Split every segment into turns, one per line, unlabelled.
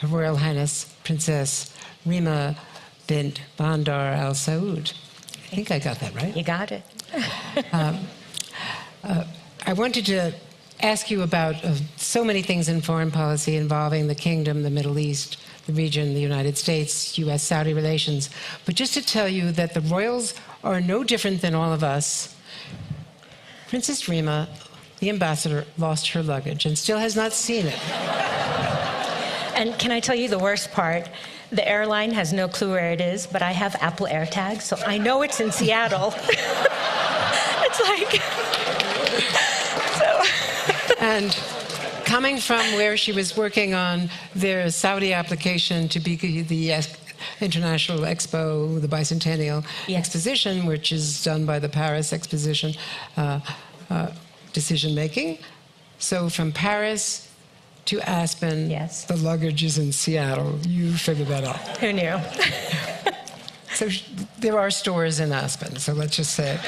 Her Royal Highness Princess Rima bint Bandar Al Saud. I think I got that right.
You got it.
I wanted to ask you about so many things in foreign policy involving the kingdom, the Middle East, the region, the United States, U.S.-Saudi relations. But just to tell you that the royals are no different than all of us. Princess Rima, the ambassador, lost her luggage and still has not seen it.
And can I tell you the worst part? The airline has no clue where it is, but I have Apple AirTags, so I know it's in Seattle. It's like...
And coming from where she was working on their Saudi application to be the International Expo, the Bicentennial Exposition, which is done by the Paris Exposition decision-making. So from Paris to Aspen, the luggage is in Seattle. You figured that out.
Who knew?
So there are stores in Aspen, so let's just say it.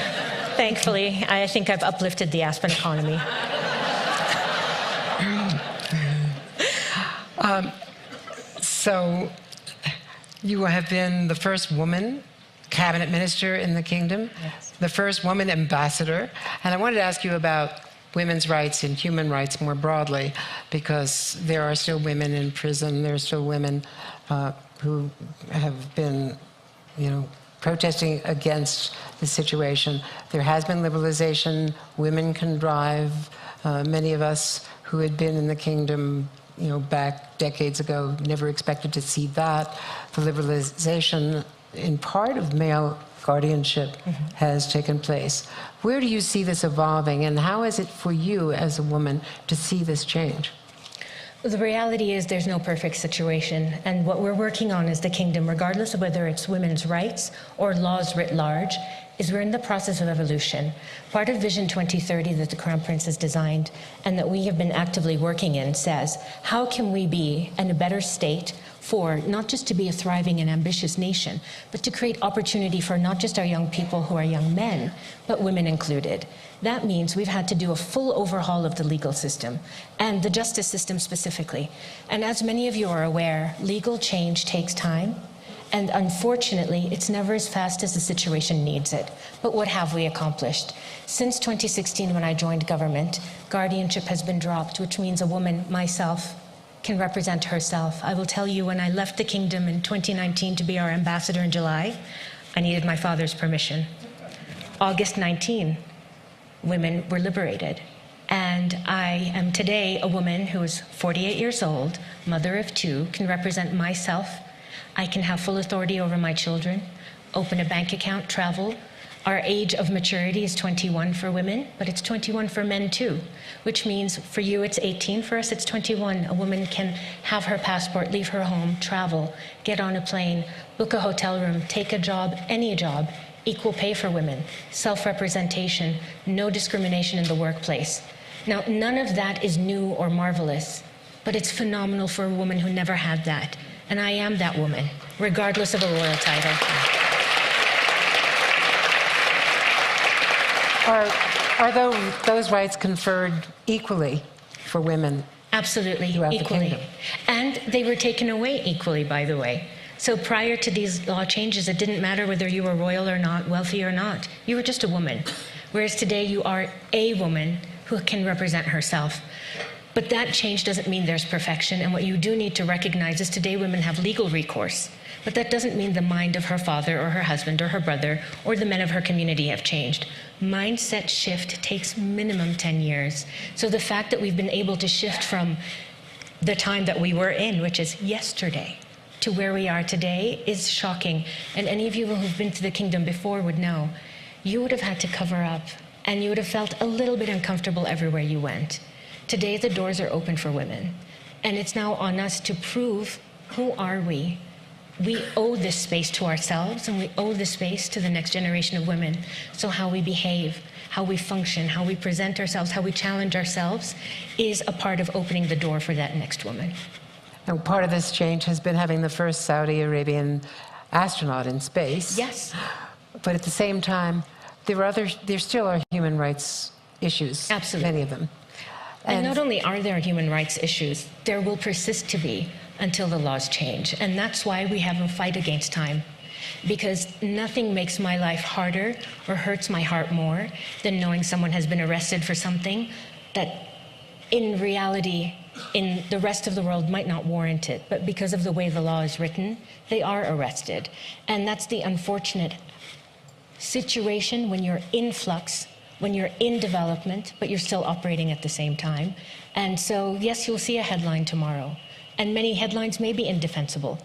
Thankfully, I think I've uplifted the Aspen economy.
So you have been the first woman cabinet minister in the kingdom, the first woman ambassador. And I wanted to ask you about women's rights and human rights more broadly, because there are still women in prison. There are still women who have been, protesting against the situation. There has been liberalization. Women can drive. Many of us who had been in the kingdom back decades ago, never expected to see that. The liberalization, in part of male guardianship, has taken place. Where do you see this evolving, and how is it for you as a woman to see this change?
The reality is there's no perfect situation, and what we're working on as the kingdom, regardless of whether it's women's rights or laws writ large, is we're in the process of evolution. Part of Vision 2030 that the Crown Prince has designed and that we have been actively working in says, how can we be in a better state for not just to be a thriving and ambitious nation, but to create opportunity for not just our young people who are young men, but women included. That means we've had to do a full overhaul of the legal system and the justice system specifically. And as many of you are aware, legal change takes time. And unfortunately, it's never as fast as the situation needs it. But what have we accomplished? Since 2016, when I joined government, guardianship has been dropped, which means a woman, myself, can represent herself. I will tell you, when I left the kingdom in 2019 to be our ambassador in July, I needed my father's permission. August 19, women were liberated. And I am today a woman who is 48 years old, mother of 2, can represent myself. I can have full authority over my children, open a bank account, travel. Our age of maturity is 21 for women, but it's 21 for men too, which means for you it's 18, for us it's 21. A woman can have her passport, leave her home, travel, get on a plane, book a hotel room, take a job, any job, equal pay for women, self-representation, no discrimination in the workplace. Now, none of that is new or marvelous, but it's phenomenal for a woman who never had that. And I am that woman, regardless of a royal title.
Are those rights conferred equally for women?
Absolutely,
equally.
The kingdom. And they were taken away equally, by the way. So prior to these law changes, it didn't matter whether you were royal or not, wealthy or not. You were just a woman. Whereas today you are a woman who can represent herself. But that change doesn't mean there's perfection, and what you do need to recognize is today women have legal recourse. But that doesn't mean the mind of her father or her husband or her brother or the men of her community have changed. Mindset shift takes minimum 10 years. So the fact that we've been able to shift from the time that we were in, which is yesterday, to where we are today is shocking. And any of you who've been to the kingdom before would know, you would have had to cover up, and you would have felt a little bit uncomfortable everywhere you went. Today, the doors are open for women, and it's now on us to prove who are we. We owe this space to ourselves, and we owe this space to the next generation of women. So how we behave, how we function, how we present ourselves, how we challenge ourselves is a part of opening the door for that next woman.
Now, part of this change has been having the first Saudi Arabian astronaut in space.
Yes.
But at the same time, there still are human rights issues.
Absolutely.
Many of them.
And not only are there human rights issues, there will persist to be until the laws change. And that's why we have a fight against time. Because nothing makes my life harder or hurts my heart more than knowing someone has been arrested for something that in reality, in the rest of the world might not warrant it, but because of the way the law is written, they are arrested. And that's the unfortunate situation when you're in flux, when you're in development, but you're still operating at the same time. And so, yes, you'll see a headline tomorrow, and many headlines may be indefensible.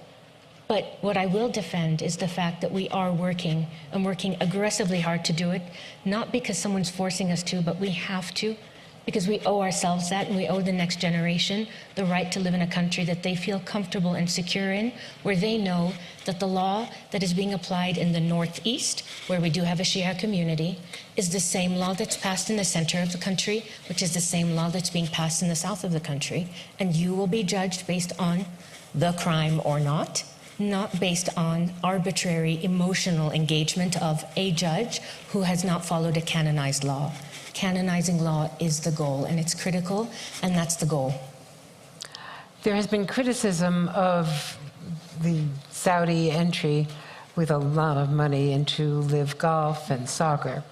But what I will defend is the fact that we are working, and working aggressively hard to do it, not because someone's forcing us to, but we have to, because we owe ourselves that, and we owe the next generation the right to live in a country that they feel comfortable and secure in, where they know that the law that is being applied in the Northeast, where we do have a Shia community, is the same law that's passed in the center of the country, which is the same law that's being passed in the south of the country. And you will be judged based on the crime or not based on arbitrary emotional engagement of a judge who has not followed a canonized law. Canonizing law is the goal, and it's critical, and that's the goal.
There has been criticism of the Saudi entry with a lot of money into live golf and soccer,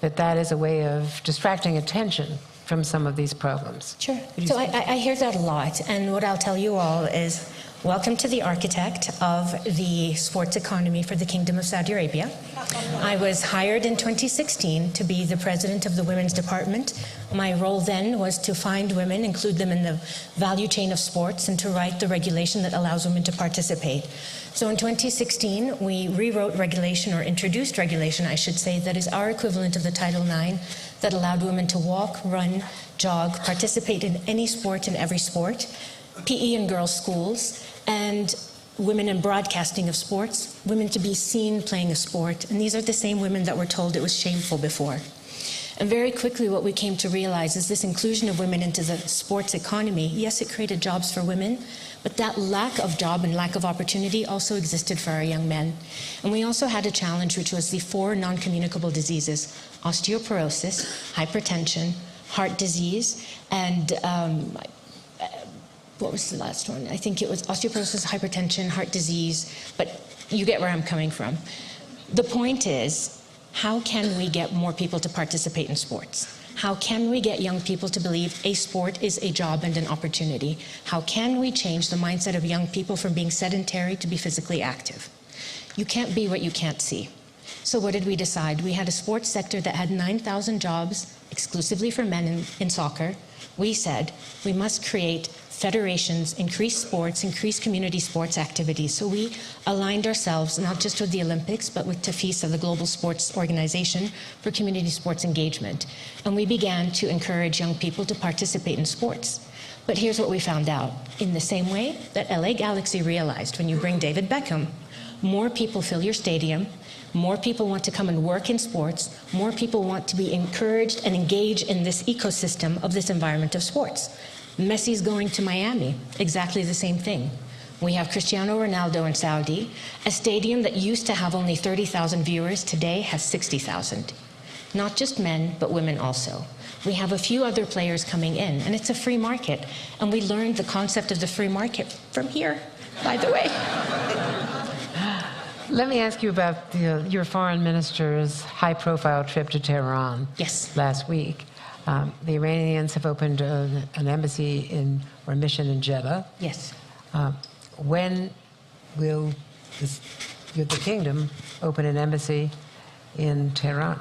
that is a way of distracting attention from some of these problems.
Sure. So I hear that a lot, and what I'll tell you all is, welcome to the architect of the sports economy for the Kingdom of Saudi Arabia. I was hired in 2016 to be the president of the women's department. My role then was to find women, include them in the value chain of sports, and to write the regulation that allows women to participate. So in 2016, we rewrote regulation, or introduced regulation, I should say, that is our equivalent of the Title IX, that allowed women to walk, run, jog, participate in any sport and every sport, PE in girls' schools, and women in broadcasting of sports, women to be seen playing a sport. And these are the same women that were told it was shameful before. And very quickly what we came to realize is this inclusion of women into the sports economy, yes, it created jobs for women, but that lack of job and lack of opportunity also existed for our young men. And we also had a challenge, which was the 4 non-communicable diseases: osteoporosis, hypertension, heart disease, and what was the last one? I think it was osteoporosis, hypertension, heart disease, but you get where I'm coming from. The point is, how can we get more people to participate in sports? How can we get young people to believe a sport is a job and an opportunity? How can we change the mindset of young people from being sedentary to be physically active? You can't be what you can't see. So what did we decide? We had a sports sector that had 9,000 jobs exclusively for men in soccer. We said we must create federations, increase sports, increase community sports activities. So we aligned ourselves not just with the Olympics, but with TAFISA, the Global Sports Organization for Community Sports Engagement. And we began to encourage young people to participate in sports. But here's what we found out. In the same way that LA Galaxy realized when you bring David Beckham, more people fill your stadium, more people want to come and work in sports, more people want to be encouraged and engage in this ecosystem of this environment of sports. Messi's going to Miami, exactly the same thing. We have Cristiano Ronaldo in Saudi. A stadium that used to have only 30,000 viewers today has 60,000. Not just men, but women also. We have a few other players coming in, and it's a free market. And we learned the concept of the free market from here, by the way.
Let me ask you about your foreign minister's high-profile trip to Tehran.
Yes.
Last week. The Iranians have opened an embassy or mission in Jeddah.
Yes.
When will the kingdom open an embassy in Tehran?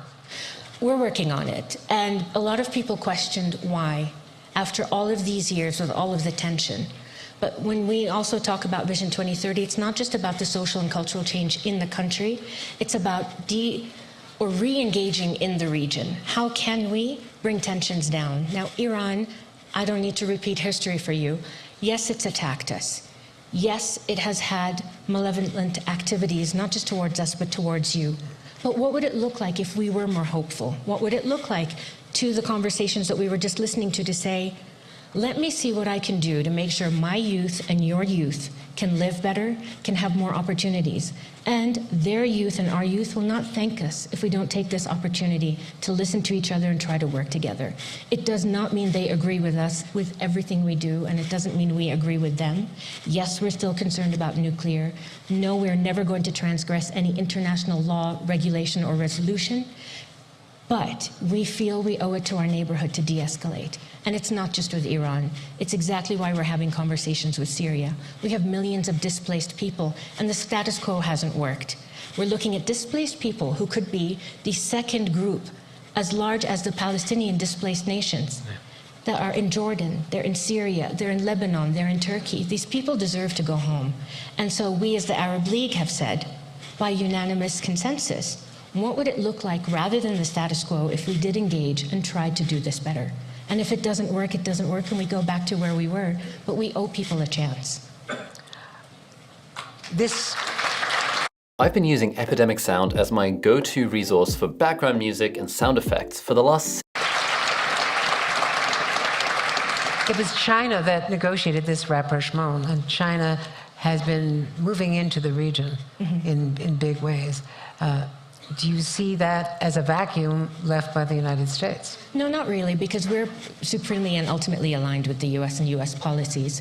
We're working on it. And a lot of people questioned why, after all of these years with all of the tension. But when we also talk about Vision 2030, it's not just about the social and cultural change in the country. It's about re-engaging in the region. How can we bring tensions down? Now, Iran, I don't need to repeat history for you. Yes, it's attacked us. Yes, it has had malevolent activities, not just towards us, but towards you. But what would it look like if we were more hopeful? What would it look like to the conversations that we were just listening to say, let me see what I can do to make sure my youth and your youth can live better, can have more opportunities. And their youth and our youth will not thank us if we don't take this opportunity to listen to each other and try to work together. It does not mean they agree with us with everything we do, and it doesn't mean we agree with them. Yes, we're still concerned about nuclear. No, we're never going to transgress any international law, regulation, or resolution. But we feel we owe it to our neighborhood to de-escalate. And it's not just with Iran. It's exactly why we're having conversations with Syria. We have millions of displaced people, and the status quo hasn't worked. We're looking at displaced people who could be the second group as large as the Palestinian displaced nations that are in Jordan, they're in Syria, they're in Lebanon, they're in Turkey. These people deserve to go home. And so we as the Arab League have said, by unanimous consensus, what would it look like, rather than the status quo, if we did engage and tried to do this better? And if it doesn't work, it doesn't work, and we go back to where we were. But we owe people a chance.
I've been using Epidemic Sound as my go-to resource for background music and sound effects for the last...
It was China that negotiated this rapprochement, and China has been moving into the region in big ways. Do you see that as a vacuum left by the United States?
No, not really, because we're supremely and ultimately aligned with the U.S. and U.S. policies,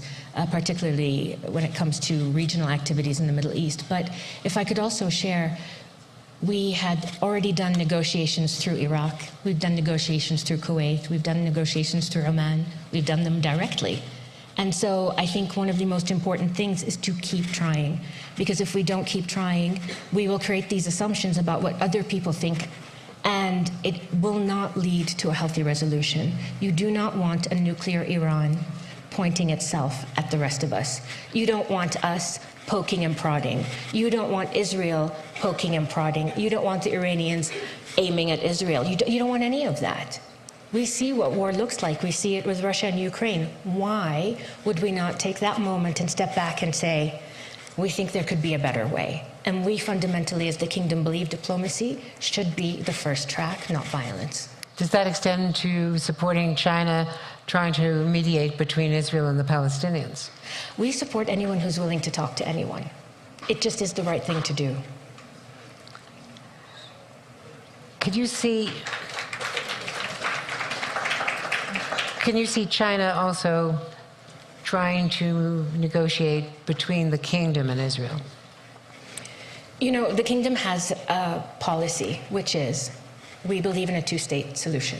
particularly when it comes to regional activities in the Middle East. But if I could also share, we had already done negotiations through Iraq. We've done negotiations through Kuwait. We've done negotiations through Oman. We've done them directly. And so I think one of the most important things is to keep trying, because if we don't keep trying, we will create these assumptions about what other people think, and it will not lead to a healthy resolution. You do not want a nuclear Iran pointing itself at the rest of us. You don't want us poking and prodding. You don't want Israel poking and prodding. You don't want the Iranians aiming at Israel. You don't want any of that. We see what war looks like. We see it with Russia and Ukraine. Why would we not take that moment and step back and say, we think there could be a better way? And we fundamentally, as the kingdom, believe diplomacy should be the first track, not violence.
Does that extend to supporting China trying to mediate between Israel and the Palestinians?
We support anyone who's willing to talk to anyone. It just is the right thing to do.
Can you see China also trying to negotiate between the kingdom and Israel?
You know, the kingdom has a policy, which is we believe in a two-state solution.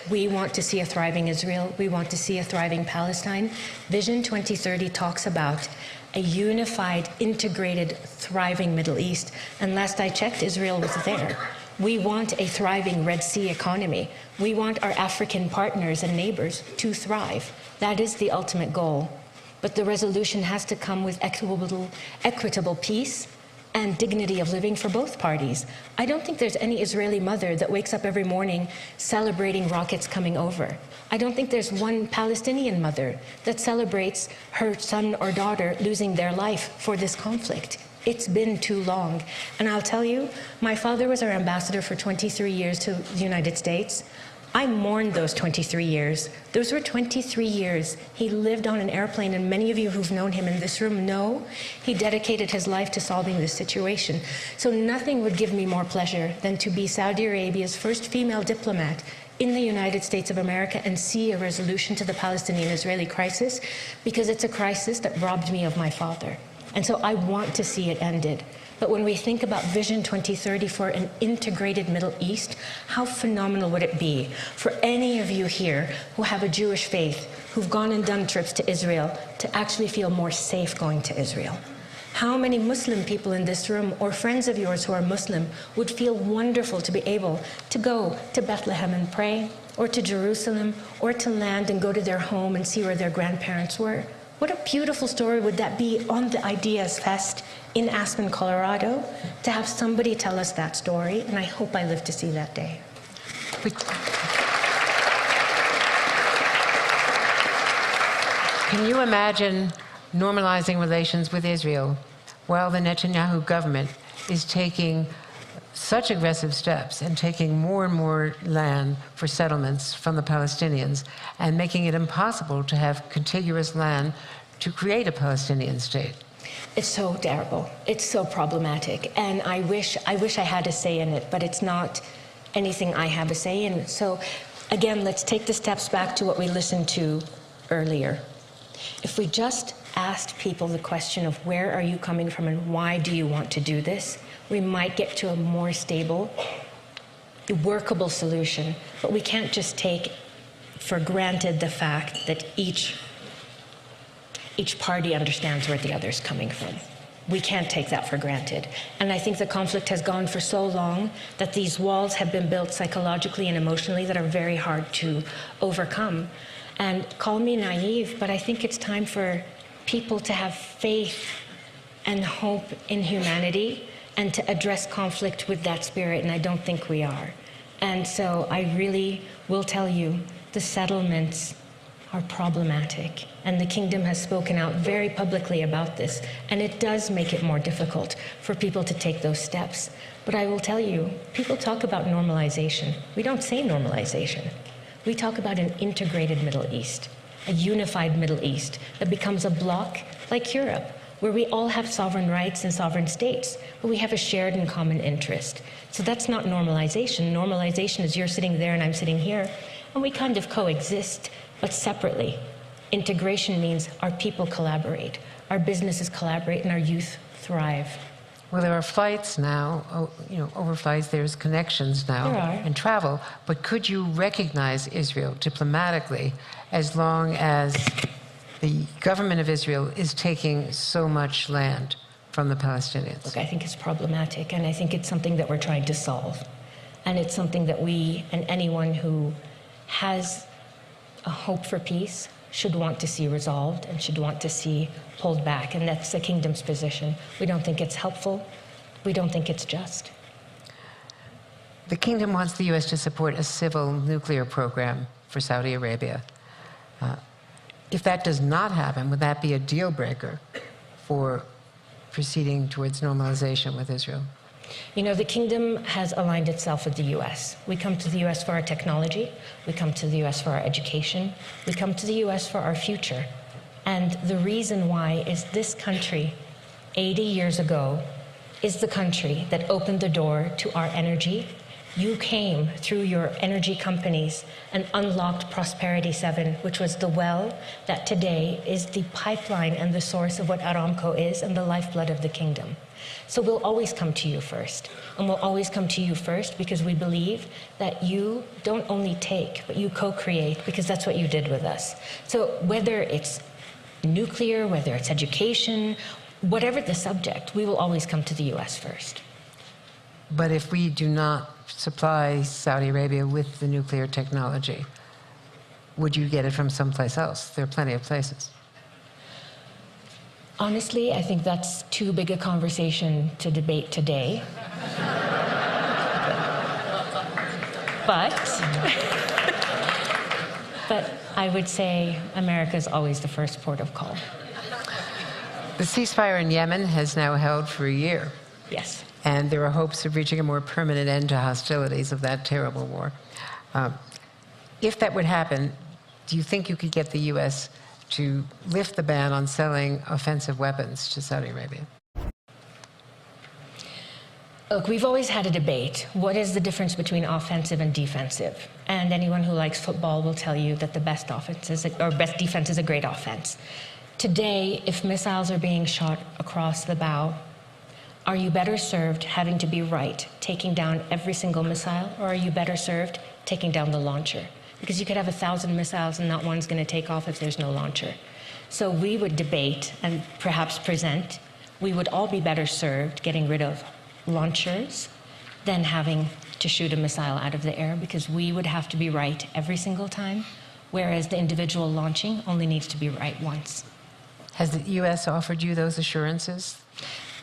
We want to see a thriving Israel. We want to see a thriving Palestine. Vision 2030 talks about a unified, integrated, thriving Middle East. And last I checked, Israel was there. We want a thriving Red Sea economy. We want our African partners and neighbors to thrive. That is the ultimate goal. But the resolution has to come with equitable peace and dignity of living for both parties. I don't think there's any Israeli mother that wakes up every morning celebrating rockets coming over. I don't think there's one Palestinian mother that celebrates her son or daughter losing their life for this conflict. It's been too long. And I'll tell you, my father was our ambassador for 23 years to the United States. I mourned those 23 years. Those were 23 years. He lived on an airplane, and many of you who've known him in this room know he dedicated his life to solving this situation. So nothing would give me more pleasure than to be Saudi Arabia's first female diplomat in the United States of America and see a resolution to the Palestinian-Israeli crisis, because it's a crisis that robbed me of my father. And so I want to see it ended. But when we think about Vision 2030 for an integrated Middle East, how phenomenal would it be for any of you here who have a Jewish faith, who've gone and done trips to Israel, to actually feel more safe going to Israel? How many Muslim people in this room, or friends of yours who are Muslim, would feel wonderful to be able to go to Bethlehem and pray, or to Jerusalem, or to land and go to their home and see where their grandparents were? What a beautiful story would that be on the Ideas Fest in Aspen, Colorado, to have somebody tell us that story, and I hope I live to see that day.
Can you imagine normalizing relations with Israel while the Netanyahu government is taking such aggressive steps and taking more and more land for settlements from the Palestinians and making it impossible to have contiguous land to create a Palestinian state?
It's so terrible. It's so problematic. And I wish I had a say in it, but it's not anything I have a say in. So again, let's take the steps back to what we listened to earlier. If we just asked people the question of where are you coming from and why do you want to do this, we might get to a more stable, workable solution. But we can't just take for granted the fact that each party understands where the other's coming from. We can't take that for granted. And I think the conflict has gone for so long that these walls have been built psychologically and emotionally that are very hard to overcome. And call me naive, but I think it's time for people to have faith and hope in humanity and to address conflict with that spirit, and I don't think we are. And so I really will tell you, the settlements are problematic, and the kingdom has spoken out very publicly about this, and it does make it more difficult for people to take those steps. But I will tell you, people talk about normalization. We don't say normalization. We talk about an integrated Middle East, a unified Middle East that becomes a bloc like Europe, where we all have sovereign rights and sovereign states, but we have a shared and common interest. So that's not normalization. Normalization is you're sitting there and I'm sitting here, and we kind of coexist, but separately. Integration means our people collaborate, our businesses collaborate, and our youth thrive.
Well, there are flights now, overflights, there's connections now
There are.
and travel, but could you recognize Israel diplomatically as long as the government of Israel is taking so much land from the Palestinians?
Look, I think it's problematic, and I think it's something that we're trying to solve. And it's something that we and anyone who has a hope for peace should want to see resolved and should want to see pulled back. And that's the kingdom's position. We don't think it's helpful. We don't think it's just.
The kingdom wants the U.S. to support a civil nuclear program for Saudi Arabia. If that does not happen, would that be a deal breaker for proceeding towards normalization with Israel?
You know, the kingdom has aligned itself with the U.S. We come to the U.S. for our technology. We come to the U.S. for our education. We come to the U.S. for our future. And the reason why is this country, 80 years ago, is the country that opened the door to our energy. You came through your energy companies and unlocked Prosperity 7, which was the well that today is the pipeline and the source of what Aramco is and the lifeblood of the kingdom. So we'll always come to you first. And we'll always come to you first because we believe that you don't only take, but you co-create, because that's what you did with us. So whether it's nuclear, whether it's education, whatever the subject, we will always come to the U.S. first.
But if we do not supply Saudi Arabia with the nuclear technology, would you get it from someplace else? There are plenty of places.
Honestly, I think that's too big a conversation to debate today. But I would say America is always the first port of call.
The ceasefire in Yemen has now held for a year.
Yes.
And there are hopes of reaching a more permanent end to hostilities of that terrible war. If that would happen, do you think you could get the U.S. to lift the ban on selling offensive weapons to Saudi Arabia?
Look, we've always had a debate. What is the difference between offensive and defensive? And anyone who likes football will tell you that the best defense is a great offense. Today, if missiles are being shot across the bow, are you better served having to be right, taking down every single missile, or are you better served taking down the launcher? Because you could have 1,000 missiles and not one's going to take off if there's no launcher. So we would debate and perhaps present, we would all be better served getting rid of launchers than having to shoot a missile out of the air, because we would have to be right every single time, whereas the individual launching only needs to be right once.
Has the U.S. offered you those assurances?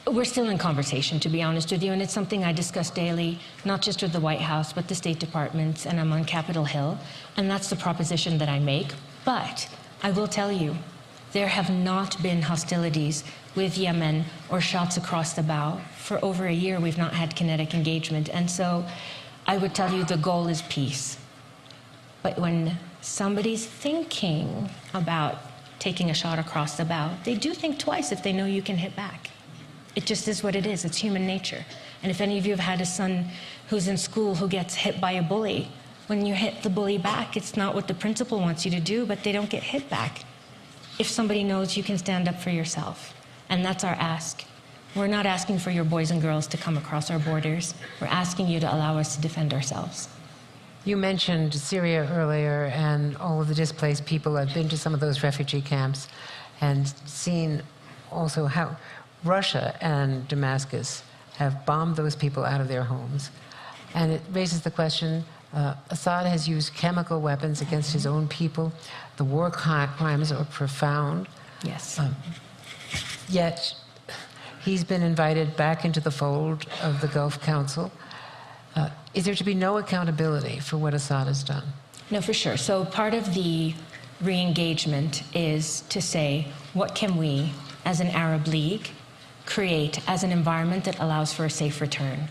We're still in conversation, to be honest with you, and it's something I discuss daily, not just with the White House, but the State Department, and I'm on Capitol Hill, and that's the proposition that I make. But I will tell you, there have not been hostilities with Yemen or shots across the bow. For over a year, we've not had kinetic engagement, and so I would tell you the goal is peace. But when somebody's thinking about taking a shot across the bow, they do think twice if they know you can hit back. It just is what it is. It's human nature. And if any of you have had a son who's in school who gets hit by a bully, when you hit the bully back, it's not what the principal wants you to do, but they don't get hit back. If somebody knows you can stand up for yourself. And that's our ask. We're not asking for your boys and girls to come across our borders. We're asking you to allow us to defend ourselves.
You mentioned Syria earlier and all of the displaced people. I've been to some of those refugee camps and seen also how Russia and Damascus have bombed those people out of their homes. And it raises the question, Assad has used chemical weapons against his own people. The war crimes are profound.
Yes.
Yet he's been invited back into the fold of the Gulf Council. Is there to be no accountability for what Assad has done?
No, for sure. So part of the re-engagement is to say, what can we, as an Arab League, create as an environment that allows for a safe return?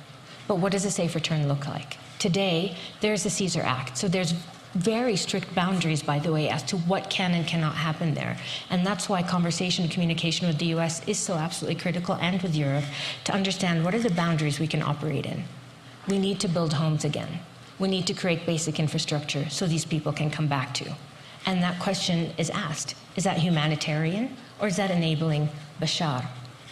But what does a safe return look like? Today, there's the Caesar Act. So there's very strict boundaries, by the way, as to what can and cannot happen there. And that's why conversation and communication with the US is so absolutely critical, and with Europe, to understand what are the boundaries we can operate in. We need to build homes again. We need to create basic infrastructure so these people can come back to. And that question is asked. Is that humanitarian, or is that enabling Bashar?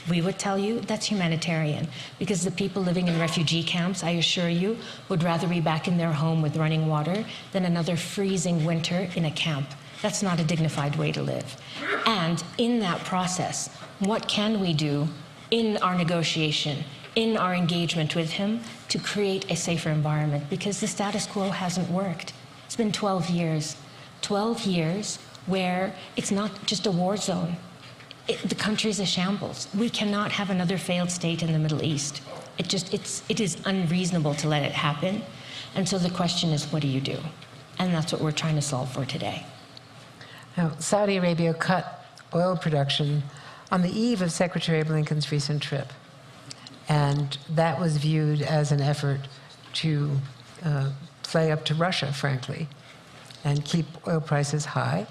We would tell you that's humanitarian, because the people living in refugee camps, I assure you, would rather be back in their home with running water than another freezing winter in a camp. That's not a dignified way to live. And in that process, what can we do in our negotiation, in our engagement with him, to create a safer environment? Because the status quo hasn't worked. It's been 12 years. 12 years where it's not just a war zone. The country's a shambles. We cannot have another failed state in the Middle East. It is unreasonable to let it happen. And so the question is, what do you do? And that's what we're trying to solve for today.
Now, Saudi Arabia cut oil production on the eve of Secretary Blinken's recent trip. And that was viewed as an effort to play up to Russia, frankly, and keep oil prices high,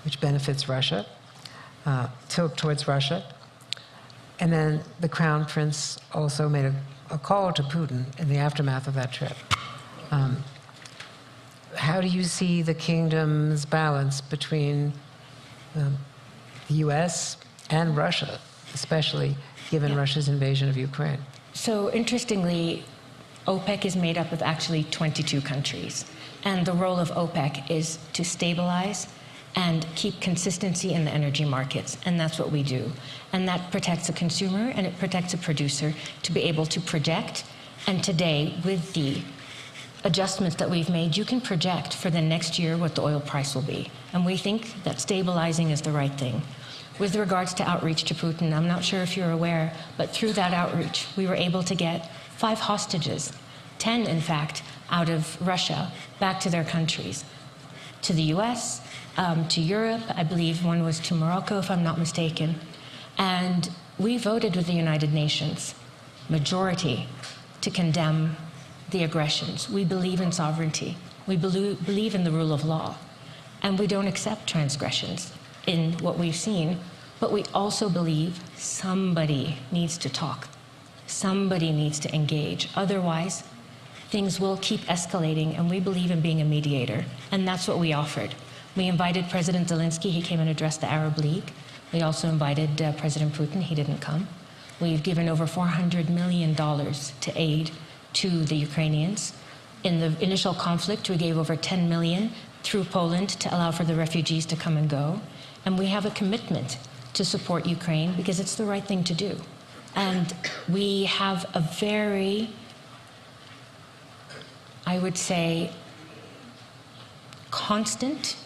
which benefits Russia. Tilt towards Russia. And then the Crown Prince also made a call to Putin in the aftermath of that trip. How do you see the kingdom's balance between the US and Russia, especially given Russia's invasion of Ukraine?
So interestingly, OPEC is made up of actually 22 countries. And the role of OPEC is to stabilize and keep consistency in the energy markets, and that's what we do. And that protects a consumer and it protects a producer to be able to project. And today, with the adjustments that we've made, you can project for the next year what the oil price will be. And we think that stabilizing is the right thing. With regards to outreach to Putin, I'm not sure if you're aware, but through that outreach, we were able to get 5 hostages, 10 in fact, out of Russia, back to their countries, to the US, to Europe. I believe one was to Morocco, if I'm not mistaken. And we voted with the United Nations, majority, to condemn the aggressions. We believe in sovereignty. We believe in the rule of law. And we don't accept transgressions in what we've seen. But we also believe somebody needs to talk. Somebody needs to engage. Otherwise, things will keep escalating, and we believe in being a mediator. And that's what we offered. We invited President Zelensky. He came and addressed the Arab League. We also invited President Putin. He didn't come. We've given over $400 million to aid to the Ukrainians. In the initial conflict, we gave over $10 million through Poland to allow for the refugees to come and go. And we have a commitment to support Ukraine because it's the right thing to do. And we have a very, I would say, constant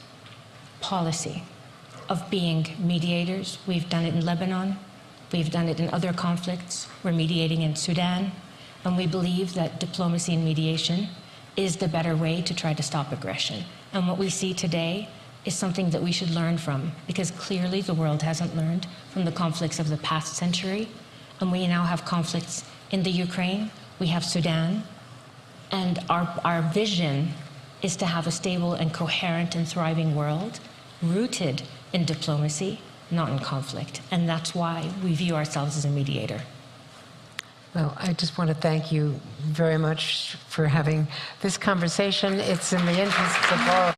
policy of being mediators. We've done it in Lebanon. We've done it in other conflicts. We're mediating in Sudan. And we believe that diplomacy and mediation is the better way to try to stop aggression. And what we see today is something that we should learn from, because clearly the world hasn't learned from the conflicts of the past century. And we now have conflicts in the Ukraine. We have Sudan. And our vision is to have a stable and coherent and thriving world rooted in diplomacy, not in conflict. And that's why we view ourselves as a mediator.
Well, I just want to thank you very much for having this conversation. It's in the interests of all.